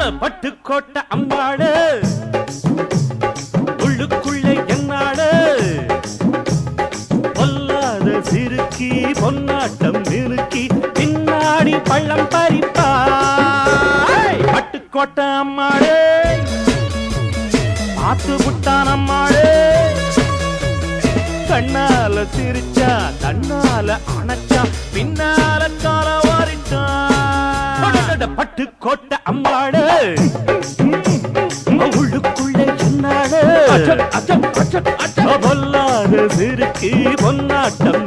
பட்டுக்கோட்டை அம்மாடு உள்ளுக்குள்ளே என்னாடு பொல்லாத சிறுக்கி பொன்னாட்டம் நிறுக்கி பின்னாடி பள்ளம் பறிப்பா பட்டுக்கோட்டை அம்மாடு ஆத்து புட்டான் அம்மாடு கண்ணால சிரிச்சா கண்ணால அணைச்சா பின்னால கால வாரிட்டா பட்டுக்கோட்டை அம்மாடு உள்ளுக்குள்ளே என்னாடு பொல்லாத சிறுக்கி பொன்னாட்டம்